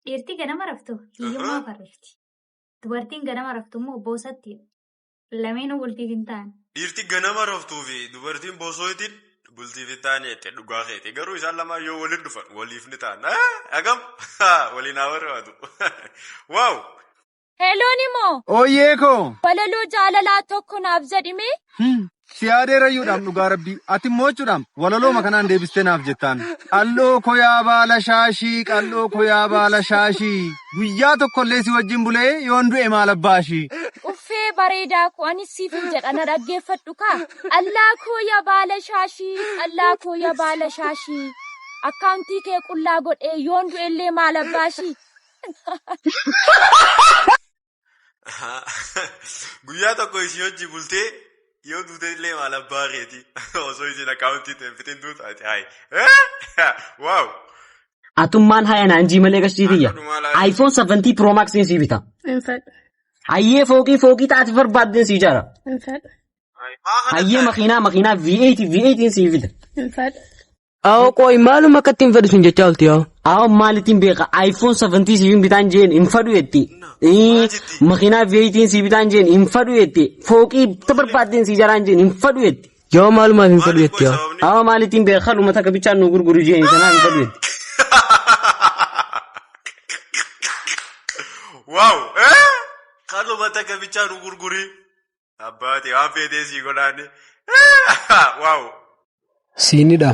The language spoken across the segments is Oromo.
dhiirti ganama raftu hiyyummaa farrifti. Dubartiin ganama raftu immoo boosatti. Lameenuu bultiif hin taane. Dhiirti ganama raftuu fi dubartiin bosootiin bultiif hin taane jettee dhugaa keeti. Garuu isaan lamaan yoo waliin dhufan waliif ni ta'an. Agam waliin haa barbaadu. Waaw. Helonimo. Oyeeko. Walaloo jaalalaa tokko naaf jedhime. Si yaadeerayyuudhaam dhugaa rabbii. Ati moochuudhaam walalooma kanaan deebistee naaf jettaan. Qalloo koyaa baala shaashii, qalloo koyaa baala shaashii. Guyyaa tokkollee si wajjin bulee yoon du'e maal abbaashii. Uffee bareedaa koo ani siif jedha na dhaggeeffadhu kaa. Allaa koyaa baala shaashii, allaa koyaa baala shaashii. Akkaawuntii kee qullaa godhee yoon du'ellee maal abbaashii. Guyyaa tokko isii hojii bultee yoo duute illee maal abbaa keeti osoo isiin akkaawuntii ta'e fitiin duutaati hayi. Waaw. Atummaan haya naanjii malee gashiitiyya. iPhone 17 Pro Max si bita. Hayyee fooqii taati barbaaddeen si ijaara. Hayyee makiinaa V8 si bita. Awo qoy maaluma akkatti hin fedhu sin jechaa olti yaa. Awo maalitiin beeka iPhone 17 si bitaan jeen hin fadhu jetti. Makiinaa V8 si bitaan jeen hin fadhu jetti. Fooqii barbaaddeen si ijaaraan jeen hin fadhu jetti. Yoo maalumaaf hin fedhu jetti yaa. Awo maalitiin beeka dhuma takka bichaan nu gurguru jeen sanaa hin fadhu jetti. Waaw. Dhuma takka bichaan nu gurguri. Abbaati waan feetee si godhaani. Waaw. Siinidha.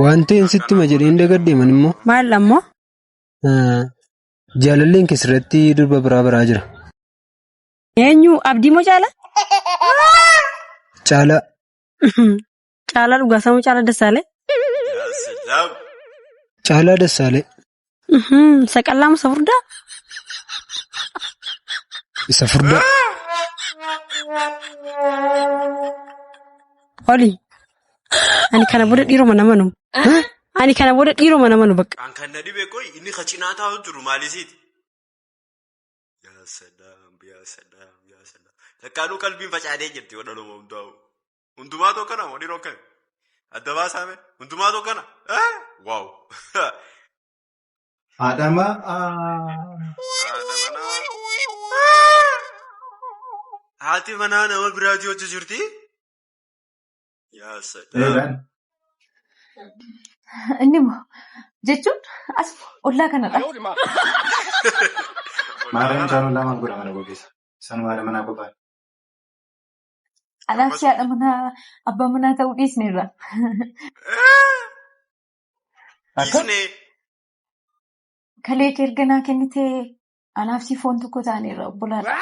Wanti hin sitti ma jedheen dagaddeeman immoo. Maal ammoo? Jaalalleen keessatti durba biraa jira. Eenyu abdii moo caala? Caala. Caala dhugaasaa moo caala Dassaalee? Caala Dassaalee. Saqallaa moo isa furdaa? Isa furdaa. Oli. Ani kana booda dhiiroma nama nu. Ani kana booda dhiiroma nama nu bakka. An kan na dhibee koyi inni qacinaa taa'u jiru maalisiiti? Yaa sadaam. Takkaanuu qalbiin facaadee jirti wadhaluma hundaa'u. Hundumaa tokkana moo dhiiroo kami? Adda baasaame hundumaa tokkana? Waaw. Adama. Haati manaa nama biraatii hojii jirti? Yaa sadaam. Inni moo jechuun as ollaa kanadha. Maarreen jaalala lamaan godha mana gogeessa. Sanuma haadha manaa qophaa'e. Anaaf si haadha manaa abbaa manaa ta'uu dhiisneerra. Dhiisnee. Kalee erganaa kennitee anaaf si foon tokko ta'aniirra obbolaadha.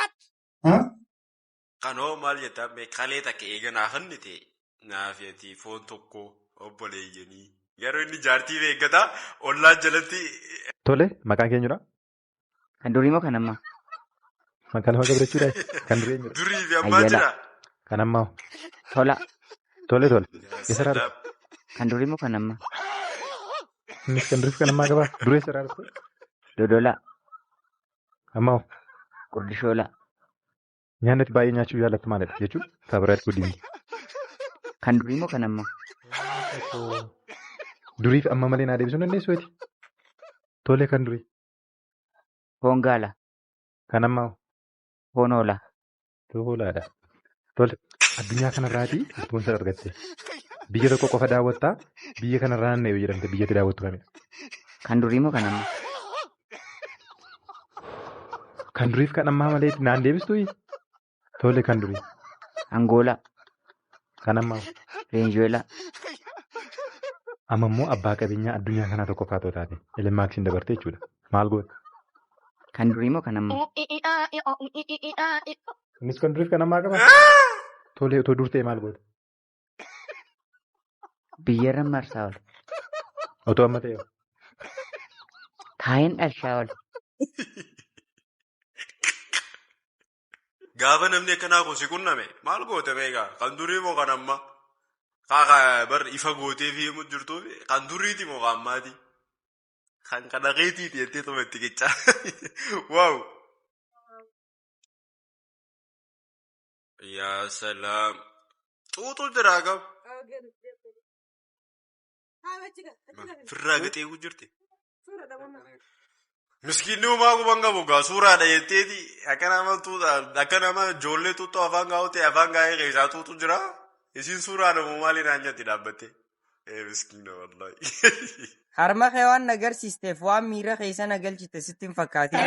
Kanoo maal jettaa kalee takka eeganaa kennite naafeeti foon tokko obboleeyyanii. Garuu inni jaartii beekkataa ollaan jalatti. Tole maqaan keenyudha. Kan durii moo kan ammaa? Maqaan nama gabrachuudha. Kan durii eenyudha? Durii fi ammaa jira. Kan ammaa. Tola. Tole. Isa raara. Kan durii moo kan ammaa? Innis kan durii fi kan ammaa qabaa? Duree isa raara. Dodola. Ammaa. Qurdishoola. Nyaanni baay'ee nyaachuu jaallattu maalidha jechuun saabiraatti guddinni. Kan durii moo kan ammaa? Durii fi amma malee naa deebisuu dandeessu wayti. Tole kan durii. Foon gaala. Kan ammaa. Foon hoolaa. Hoolaadha. Tole addunyaa kanarraatii lubbuun isa argatte. Biyya tokko qofa daawwattaa biyya kanarraa naanna'e yoo jedhamte biyyatti daawwattu kamidha. Kan durii moo kan ammaa? Kan durii fi kan ammaa malee naan deebistuu? Tole kan durii. Angoolaa. Kan ammaa. Veenzuweelaa. Amma immoo abbaa qabeenyaa addunyaa kanaa tokko faatoo taate Elmaaksiin dabarte jechuudha. Maal goota? Kan durii moo kan ammaa? Innis kan durii fi kan ammaa qaba? Tole otoo dur ta'e maal goota? Biyyarra marsaa ol. Otoo amma ta'e. Taa'een dharshaa ol. Gaafa namni akkanaa kun si qunname maal goote beekaa? Kan durii moo kan ammaa? Bar ifa gootee fi himu jirtu kan duriiti moo kan ammaati? Kan kana keetiiti jettee tumatti qicca. Waaw. Yaa salaam. Xuuxuu jiraa qabu. Firraa gaxee jirti. Miskiinni uumaa quban qabu gaa suuraadha jetteeti akka nama ijoollee tuttu afaan gaa'uutti afaan gaa'ee keessaa tuutu jira. Isiin suuraadha moo maaliin aanjatti dhaabbatte? Miskiina wallahi. Harma kee waan agarsiisteef waan miira keessa nagalchite sitti hin fakkaatin.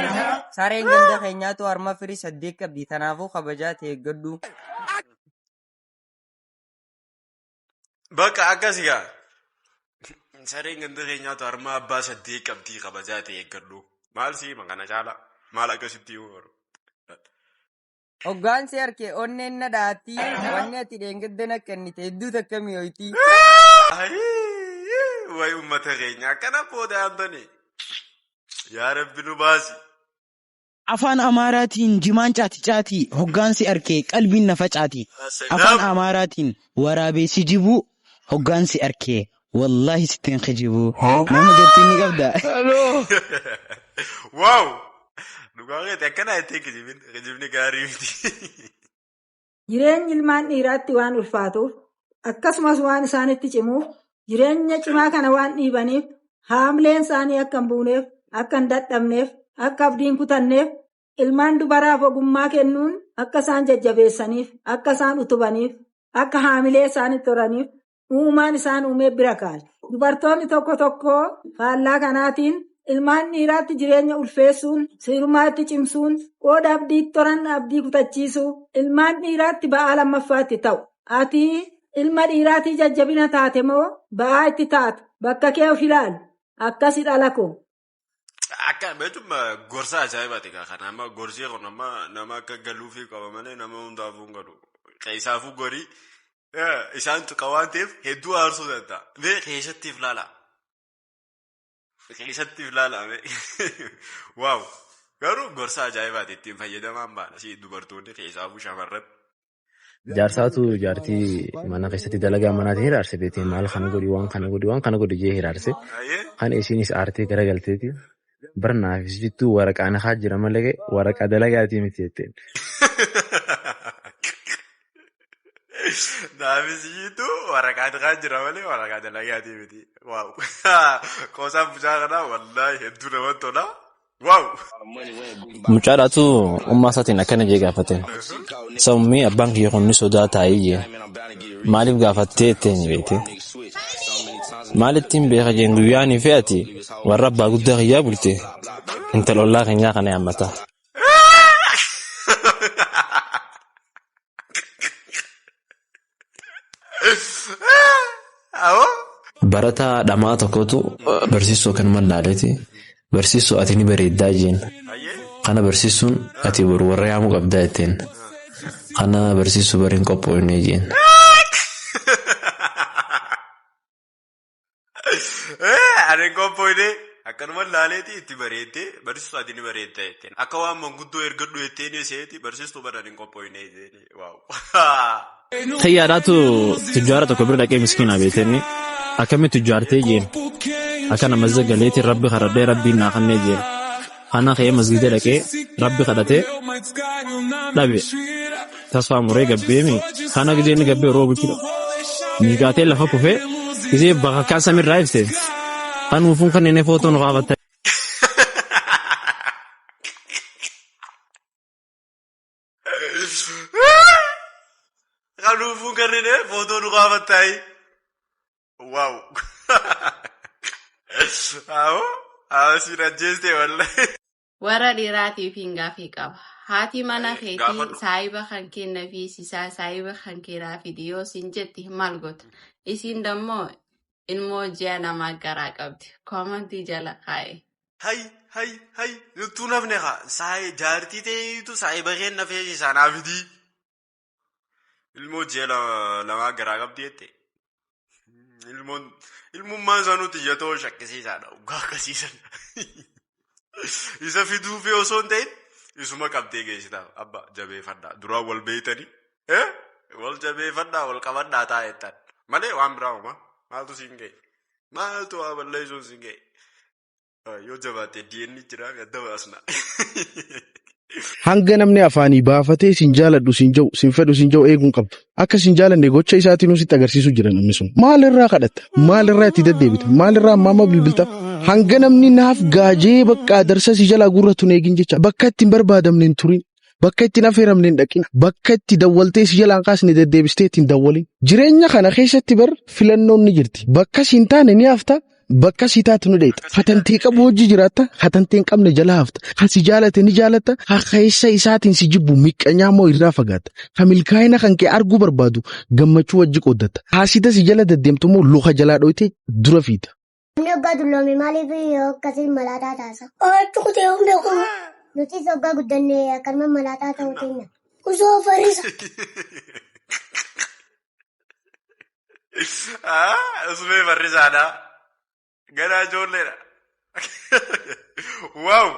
Sareen ganda keenyaatu harma firii 8 qabdi tanaafuu kabajaa ta'e gaddu. Bakka akkasii gaa. Sareen ganda keenyaatu harma abbaa 8 qabdi kabajaa ta'e gaddu. Maal siima kana caala? Maal akkasitti yoo Hoggaansi harkee onneen na dhaatti wanni ati dheengaddana kennite hedduu takka mi'ooyti. Wayi uummata keenya akkana booda Antoni. Yaa Rabbi nu baasi. Afaan Amaaraatiin jimaan caati hoggaansi harkee qalbiin na facaati. Afaan Amaaraatiin waraabessi jibuu hoggaansi harkee wallahi sittiin kijibuu. Nama jettiin ni qabda. Waaw. Dhugaaqeeti akkana jettee kijibni gaarii miti. Jireenyi ilmaan dhiiraatti waan ulfaatuuf akkasumas waan isaanitti cimuuf jireenya cimaa kana waan dhiibaniif haamleen isaanii akka hin buuneef akka hin dadhabneef akka abdiin kutanneef ilmaan dubaraaf ogummaa kennuun akka isaan jajjabeessaniif akka isaan utubaniif akka haamilee isaanitti horaniif uumaan isaan uumee bira kaa'e. Dubartoonni tokko faallaa kanaatiin ilmaan dhiiraatti jireenya ulfeessuun sirmaatti cimsuun qooda abdiitti horan abdii kutachiisuu ilmaan dhiiraatti ba'aa lammaffaatti ta'u. Ati ilma dhiiraatii jajjabina taate moo ba'aa itti taata bakka kee of ilaalu akkasi dhalako. Akka beekuma gorsa ajaa'ibaati kana amma gorsii kun amma nama akka galuufii qaba malee nama hundaafuu hin galu. Qeessaafuu gorii isaan tuqa waan ta'eef hedduu aarsuu danda'a. Mee keessattiif laala. Keessattiif laalame. Waaw. Garuu gorsa ajaa'ibaati ittiin fayyadamaan baana. Si dubartoonni keessaafuu shamarran. Jaarsaatu jaartii mana keessatti dalagaa manaatiin hiraarse beekte maal kana godhi waan kana godhi jee hiraarse. Kan isiinis aartee garagalteeti. Barnaafis jittuu waraqaa nakaa jira malee waraqaa dalagaatii miti jetteen. Naafis jittuu waraqaa nakaa jira malee waraqaa dalagaatii miti. Waaw. Qoosaan bushaa kanaa wallaahi hedduu namatti tola. Waaw. Mucaadhaatu ummaa isaatiin akkana jee gaafateen. Sammuu abbaan kiyya kun ni sodaata jee. Maaliif gaafattee ittiin beekte? Maalittiin beeka jeen guyyaanii fe'ati warra abbaa guddaa kiyyaa bulte intala ollaa keenyaa kana yaammata. Barataa dhamaa tokkotu barsiisuu kanuma laaleeti. Barsiisuu ati ni bareeddaa jeen. Kana barsiisuun ati warra yaamuu qabdaa jetteen. Kana barsiisuu bariin qophoofnee jeen. Ani qophoofnee akkanuma laaleeti itti bareeddee barsiisuu ati ni bareeddaa jetteen. Akka waan manguddoo ergadhu jetteen iseeti barsiistuu baraan hin qophoofnee jetteen. Waaw. Xiyyaadhaatu tujjaara tokko bira dhaqee miskiinaa beektenni akkamitti tujjaartee jeen. Akka nama zagaleetiin rabbi kadhadhee rabbiin naa kennee jeen. Kana ka'ee masgiida dhaqee rabbi kadhatee dhabe. Tasfaa muree gabbeemi kana gizee inni gabbee roobuchudha. Miiqaatee lafa kufee gizee bakka samirraa ibse. Kan uufuun kanneen footoo nu qaabatta. Kan uufuun kanneen footoo nu qaabatta. Waaw. Warra dhiiraatiif hin gaafii qaba. Haati mana keetii saayiba kan kenna fi sisaa saayiba kan kennaa fi dhiyoo siin jetti maal goota. Isiin dammoo ilmoo ji'a namaa garaa qabdi. Koomantii jala kaa'e. Hay. Nuttuu nafne haa. Jaartii ta'eetu saayiba kenna fi sisaa naa fidii. Ilmoo ji'a namaa garaa qabdi jette. Ilmummaan sanuutti iyyatoo shakkisiisaadha. Ugaa akkasiisan. Isa fiduu fi osoo hin ta'in isuma qabdee geessita. Abba jabeeffadhaa. Duraan wal beeytanii. Wal jabeeffadhaa wal qabadhaa taa'ettan. Malee waan biraa uumaa. Maaltu siin ga'e? Maaltu waa balleessuun siin ga'e? Yoo jabaatte diinni jira gadda baasna. Hanga namni afaanii baafatee sin jaaladhu sin ja'u sin fedhu sin ja'u eeguun qabdu. Akka sin jaalanne gocha isaatiin sitti agarsiisuu jira namni sun. Maalirraa kadhatta? Maalirraa itti deddeebita? Maalirraa amma bilbilta? hanga namni naaf gaajee bakka darsa si jalaa gurratu eegin jecha bakka itti hin barbaadamne hin turin. Bakka itti hin affeeramne hin dhaqin. Bakka itti dawwaltee si jalaan kaasne deddeebistee ittiin dawwalin. Jireenya kana keessatti bar filannoon ni jirti. Bakka si hin taane ni hafta. Bakka si taatu ni dheeta. Hatantee qabu hojii jiraatta. Hatantee hin qabne jala hafta. Ha si jaalate ni jaalatta. Ha keessa isaatiin si jibbu miqqanyaa moo irraa fagaata. Ha milkaa'ina kan kee arguu barbaadu gammachuu wajji qooddata. Haasita si jala deddeemtu moo luka jalaa dhoyte dura fiita. Namni waggaa dulloome maaliif akkasiin malaataa taasa? Tuqutee humna kun. Nuti waggaa guddannee akkanuma malaataa ta'uu keenya. Usoo farrisa. Usumee farrisaadha. Gara ijoolleedha. Waaw.